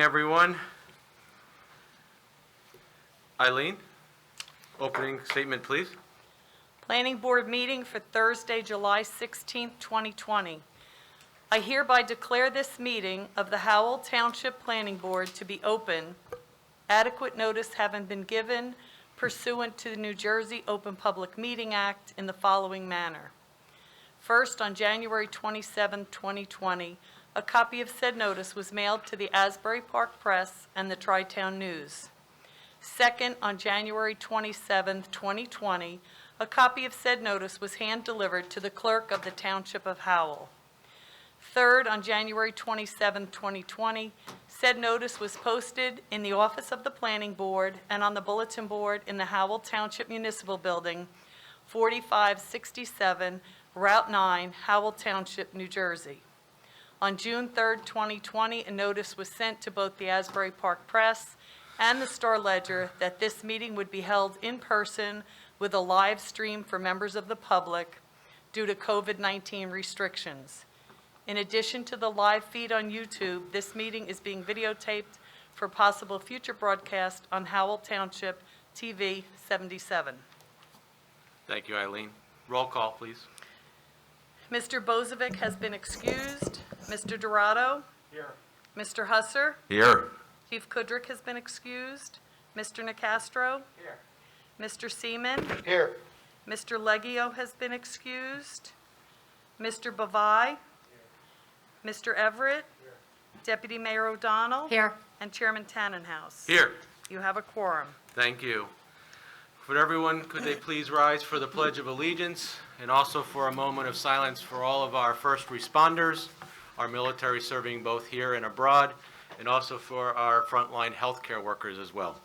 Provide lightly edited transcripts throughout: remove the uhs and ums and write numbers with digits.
everyone. Eileen, opening statement, please. Planning Board meeting for Thursday, July 16th, 2020. I hereby declare this meeting of the Howell Township Planning Board to be open, adequate notice having been given pursuant to the New Jersey Open Public Meeting Act in the following manner. First, on January 27, 2020, a copy of said notice was mailed to the Asbury Park Press and the Tri-Town News. Second, on January 27, 2020, a copy of said notice was hand-delivered to the clerk of the Township of Howell. Third, on January 27, 2020, said notice was posted in the office of the Planning Board and on the bulletin board in the Howell Township Municipal Building, 4567 Route 9, Howell Township, New Jersey. On June 3, 2020, a notice was sent to both the Asbury Park Press and the Star-Ledger that this meeting would be held in person with a live stream for members of the public due to COVID-19 restrictions. In addition to the live feed on YouTube, this meeting is being videotaped for possible future broadcast on Howell Township TV 77. Thank you, Eileen. Roll call, please. Mr. Bozovic has been excused. Mr. Dorado? Here. Mr. Husser? Here. Chief Kudrick has been excused. Mr. Nicastro? Here. Mr. Seaman? Here. Mr. Leggio has been excused. Mr. Bavai? Mr. Everett? Deputy Mayor O'Donnell? Here. And Chairman Tannenhouse. Here. You have a quorum. Thank you. Would everyone, could they please rise for the Pledge of Allegiance and also for a moment of silence for all of our first responders, our military serving both here and abroad, and also for our frontline healthcare workers as well.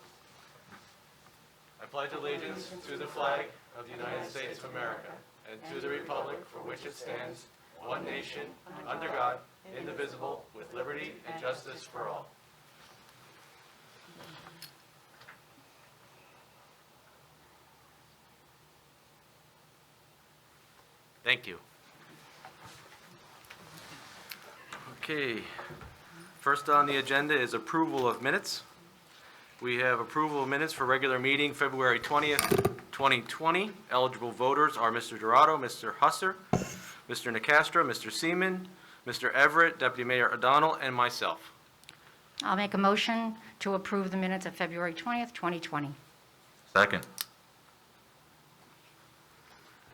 I pledge allegiance to the flag of the United States of America and to the republic for which it stands, one nation, under God, indivisible, with liberty and justice for all. Thank you. Okay. First on the agenda is approval of minutes. We have approval of minutes for regular meeting February 20th, 2020. Eligible voters are Mr. Dorado, Mr. Husser, Mr. Nicastro, Mr. Seaman, Mr. Everett, Deputy Mayor O'Donnell, and myself. I'll make a motion to approve the minutes of February 20th, 2020. Second.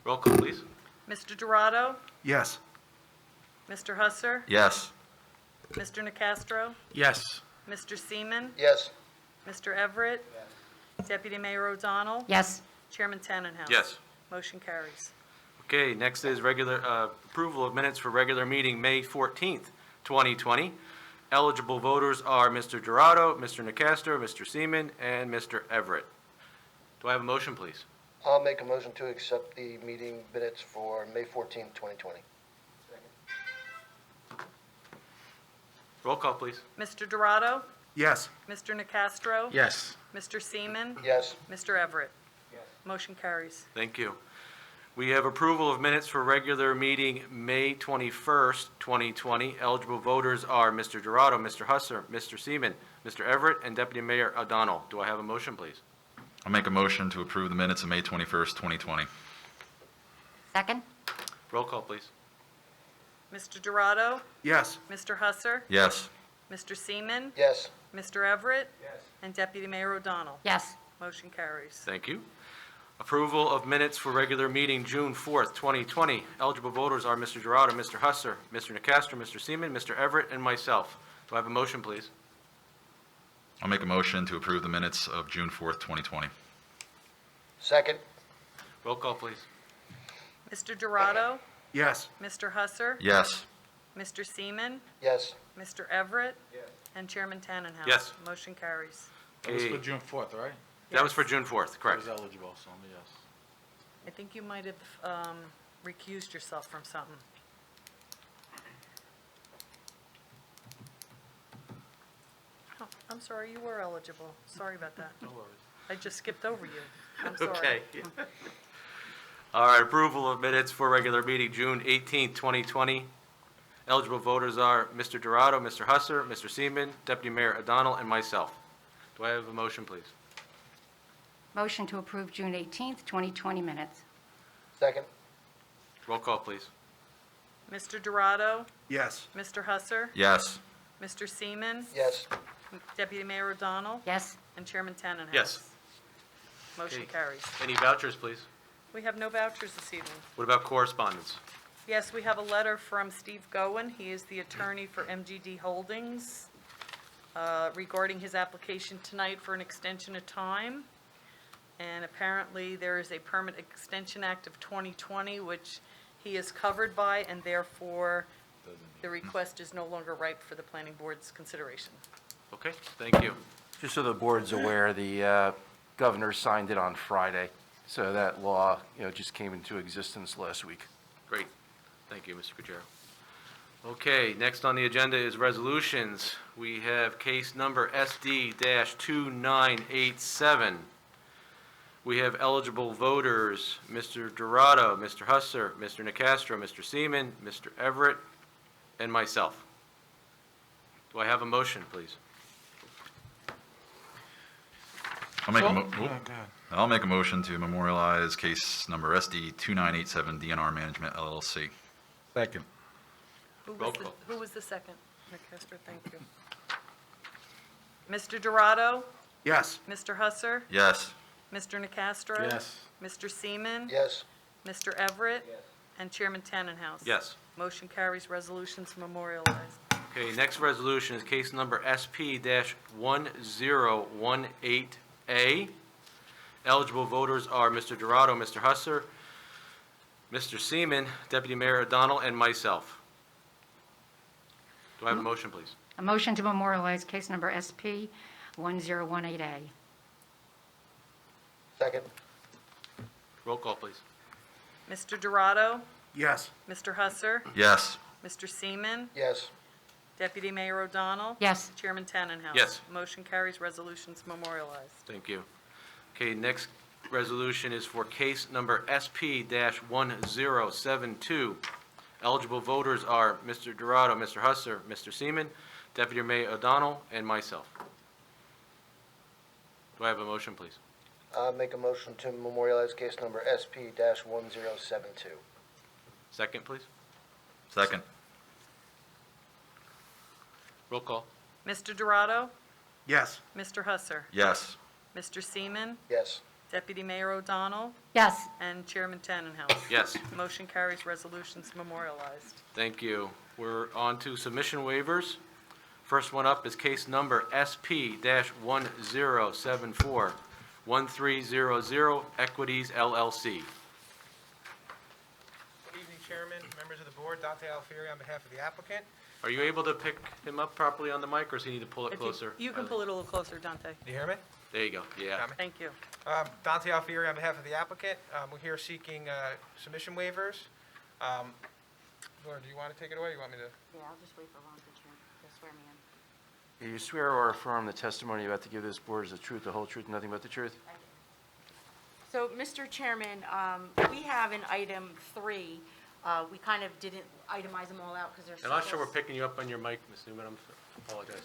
Roll call, please. Mr. Dorado? Yes. Mr. Husser? Yes. Mr. Nicastro? Yes. Mr. Seaman? Yes. Mr. Everett? Deputy Mayor O'Donnell? Yes. Chairman Tannenhouse? Yes. Motion carries. Okay, next is regular approval of minutes for regular meeting May 14th, 2020. Eligible voters are Mr. Dorado, Mr. Nicastro, Mr. Seaman, and Mr. Everett. Do I have a motion, please? I'll make a motion to accept the meeting minutes for May 14, 2020. Roll call, please. Mr. Dorado? Yes. Mr. Nicastro? Yes. Mr. Seaman? Yes. Mr. Everett? Yes. Motion carries. Thank you. We have approval of minutes for regular meeting May 21st, 2020. Eligible voters are Mr. Dorado, Mr. Husser, Mr. Seaman, Mr. Everett, and Deputy Mayor O'Donnell. Do I have a motion, please? I'll make a motion to approve the minutes of May 21st, 2020. Second? Roll call, please. Mr. Dorado? Yes. Mr. Husser? Yes. Mr. Seaman? Yes. Mr. Everett? Yes. And Deputy Mayor O'Donnell? Yes. Motion carries. Thank you. Approval of minutes for regular meeting June 4th, 2020. Eligible voters are Mr. Dorado, Mr. Husser, Mr. Nicastro, Mr. Seaman, Mr. Everett, and myself. Do I have a motion, please? I'll make a motion to approve the minutes of June 4th, 2020. Second. Roll call, please. Mr. Dorado? Yes. Mr. Husser? Yes. Mr. Seaman? Yes. Mr. Everett? Yes. And Chairman Tannenhouse? Yes. Motion carries. That was Okay. for June 4th, right? That was for June 4th, I correct. was eligible, so I'm a yes. I think you might have recused yourself from something. Oh, I'm sorry, you were eligible. Sorry about that. No worries. I just skipped over you. I'm sorry. Okay. All right, approval of minutes for regular meeting June 18th, 2020. Eligible voters are Mr. Dorado, Mr. Husser, Mr. Seaman, Deputy Mayor O'Donnell, and myself. Do I have a motion, please? Motion to approve June 18th, 2020 minutes. Second? Roll call, please. Mr. Dorado, Yes. Mr. Husser, Yes. Mr. Seaman, Yes. Deputy Mayor O'Donnell, Yes. and Chairman Tannenhouse. Yes. Motion Okay. carries. Any vouchers, please? We have no vouchers this evening. What about correspondence? Yes, we have a letter from Steve Gowen. He is the attorney for MGD Holdings regarding his application tonight for an extension of time. And apparently, there is a Permit Extension Act of 2020, which he is covered by, and therefore, the request is no longer ripe for the planning board's consideration. Okay, thank you. Just so the board's aware, the governor signed it on Friday, so that law, just came into existence last week. Great. Thank you, Mr. Gutierrez. Okay, next on the agenda is resolutions. We have case number SD-2987. We have eligible voters, Mr. Dorado, Mr. Husser, Mr. Nacastro, Mr. Seaman, Mr. Everett, and myself. Do I have a motion, please? I'll make a motion to memorialize case number SD 2987 DNR Management LLC. Second. Roll call. Who was the second? Nacastro, thank you. Mr. Dorado, Yes. Mr. Husser, Yes. Mr. Nacastro. Yes. Mr. Seaman. Yes. Mr. Everett. And Chairman Tannenhouse. Yes. Motion carries, resolutions memorialized. Okay, next resolution is case number SP-1018A. Eligible voters are Mr. Dorado, Mr. Husser, Mr. Seaman, Deputy Mayor O'Donnell, and myself. Do I have a motion, please? A motion to memorialize case number SP 1018A. Second? Roll call, please. Mr. Dorado, Yes. Mr. Husser, Yes. Mr. Seaman, Yes. Deputy Mayor O'Donnell. Yes. Chairman Tannenhouse. Yes. Motion carries, resolutions memorialized. Thank you. Okay, next resolution is for case number SP-1072. Eligible voters are Mr. Dorado, Mr. Husser, Mr. Seaman, Deputy Mayor O'Donnell, and myself. Do I have a motion, please? Make a motion to memorialize case number SP-1072. Second, please. Second. Roll call. Mr. Dorado, Yes. Mr. Husser, Yes. Mr. Seaman, Yes. Deputy Mayor O'Donnell, Yes. and Chairman Tannenhouse. Yes. Motion carries, resolutions memorialized. Thank you. We're on to submission waivers. First one up is case number SP-1074, 1300 Equities LLC. Good evening, Chairman, members of the board. Dante Alfieri on behalf of the applicant. Are you able to pick him up properly on the mic, or does he need to pull it If closer? you can pull it a little closer, Dante. Do you hear me? There you go, yeah. Got me. Thank you. Dante Alfieri on behalf of the applicant. We're here seeking submission waivers. Laura, do you want to take it away, or you want me to? Yeah, I'll just wait for Ron to swear me in. Do you swear or affirm the testimony you're about to give this board is the truth, the whole truth, and nothing but the truth? So, Mr. Chairman, we have in item 3, we kind of didn't itemize them all out because there's. I'm not sure we're picking you up on your mic, Ms. Newman, I apologize.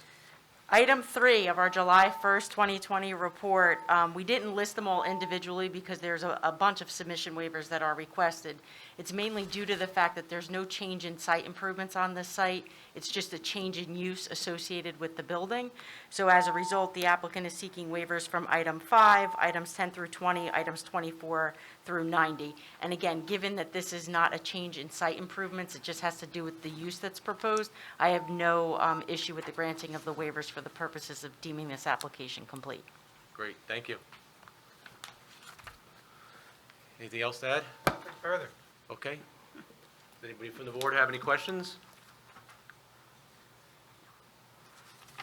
Item 3 of our July 1st, 2020 report, we didn't list them all individually because there's a bunch of submission waivers that are requested. It's mainly due to the fact that there's no change in site improvements on this site. It's just a change in use associated with the building. So as a result, the applicant is seeking waivers from item 5, items 10 through 20, items 24 through 90. And again, given that this is not a change in site improvements, it just has to do with the use that's proposed, I have no issue with the granting of the waivers for the purposes of deeming this application complete. Great, thank you. Anything else to add? Nothing further. Okay. Does anybody from the board have any questions?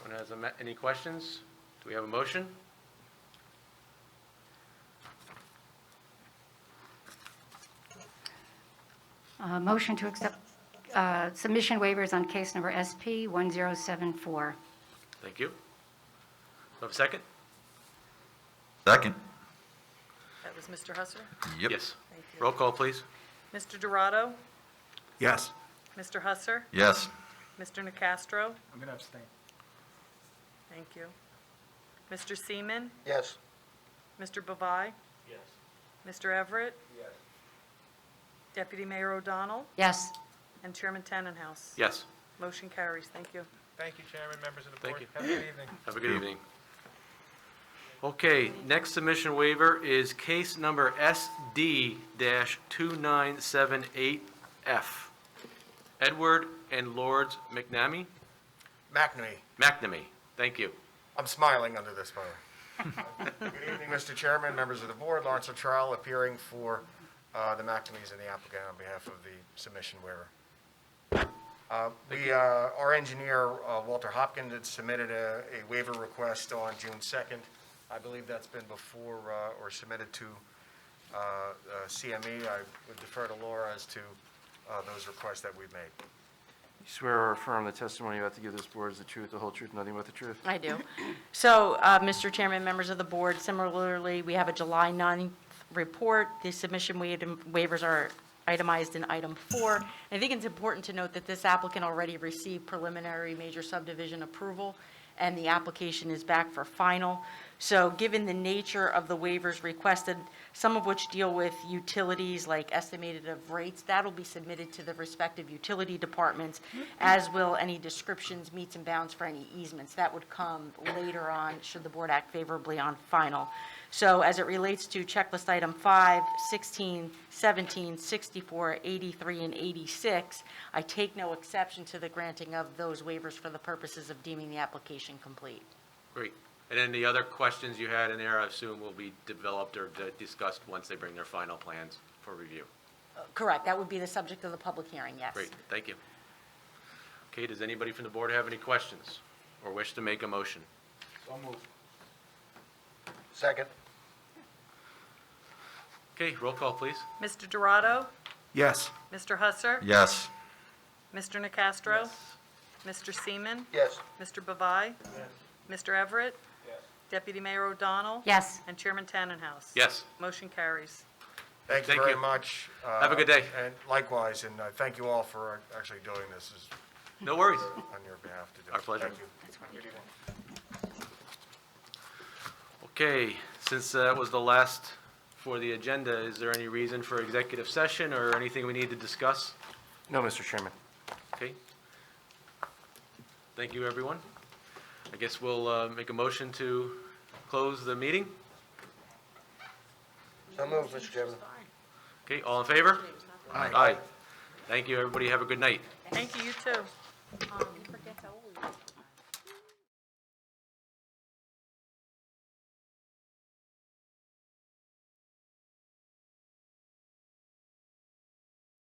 Anyone has any questions? Do we have a motion? Motion to accept submission waivers on case number SP 1074. Thank you. Do I have a second? Second. That was Mr. Husser. Yep. Yes. Thank you. Roll call, please. Mr. Dorado, Yes. Mr. Husser? Yes. Mr. Nacastro? I'm going to abstain. Thank you. Mr. Seaman? Yes. Mr. Bavai? Yes. Mr. Everett? Yes. Deputy Mayor O'Donnell? Yes. And Chairman Tannenhouse? Yes. Motion carries. Thank you. Thank you, Chairman, members of the Thank board. you. Have a good evening. Have a good evening. Okay, next submission waiver is case number SD-2978F. Edward and Lords McNamee? McNamee. Thank you. I'm smiling under this one. Good evening, Mr. Chairman, members of the board. Lawrence Luttrell appearing for the McNamees and the applicant on behalf of the submission waiver. Our engineer, Walter Hopkins, had submitted a waiver request on June 2nd. I believe that's been before or submitted to CME. I would defer to Laura as to those requests that we've made. You swear or affirm the testimony you're about to give this board is the truth, the whole truth, nothing but the truth? I do. So, Mr. Chairman, members of the board, similarly, we have a July 9th report. The submission waivers are itemized in item 4. I think it's important to note that this applicant already received preliminary major subdivision approval, and the application is back for final. So given the nature of the waivers requested, some of which deal with utilities like estimated of rates, that'll be submitted to the respective utility departments, as will any descriptions, meets and bounds for any easements. That would come later on, should the board act favorably on final. So as it relates to checklist item 5, 16, 17, 64, 83, and 86, I take no exception to the granting of those waivers for the purposes of deeming the application complete. Great. And then the other questions you had in there, I assume, will be developed or discussed once they bring their final plans for review. Correct, that would be the subject of the public hearing, yes. Great, thank you. Okay, does anybody from the board have any questions or wish to make a motion? Second. Okay, roll call, please. Mr. Dorado? Yes. Mr. Husser? Yes. Mr. Nacastro? Mr. Seaman? Yes. Mr. Bavai? Mr. Everett? Deputy Mayor O'Donnell? Yes. And Chairman Tannenhouse? Yes. Motion carries. Thank you Thank very you. much. Have a good day. And likewise, and thank you all for actually doing this No worries. on your behalf to do. Our pleasure. Thank you. Okay, since that was the last for the agenda, is there any reason for executive session or anything we need to discuss? No, Mr. Chairman. Okay. Thank you, everyone. I guess we'll make a motion to close the meeting. So moved, Mr. Chairman. Okay, all in favor? Aye. Thank you, everybody. Have a good night. Thank you, you too. You forget how old we are.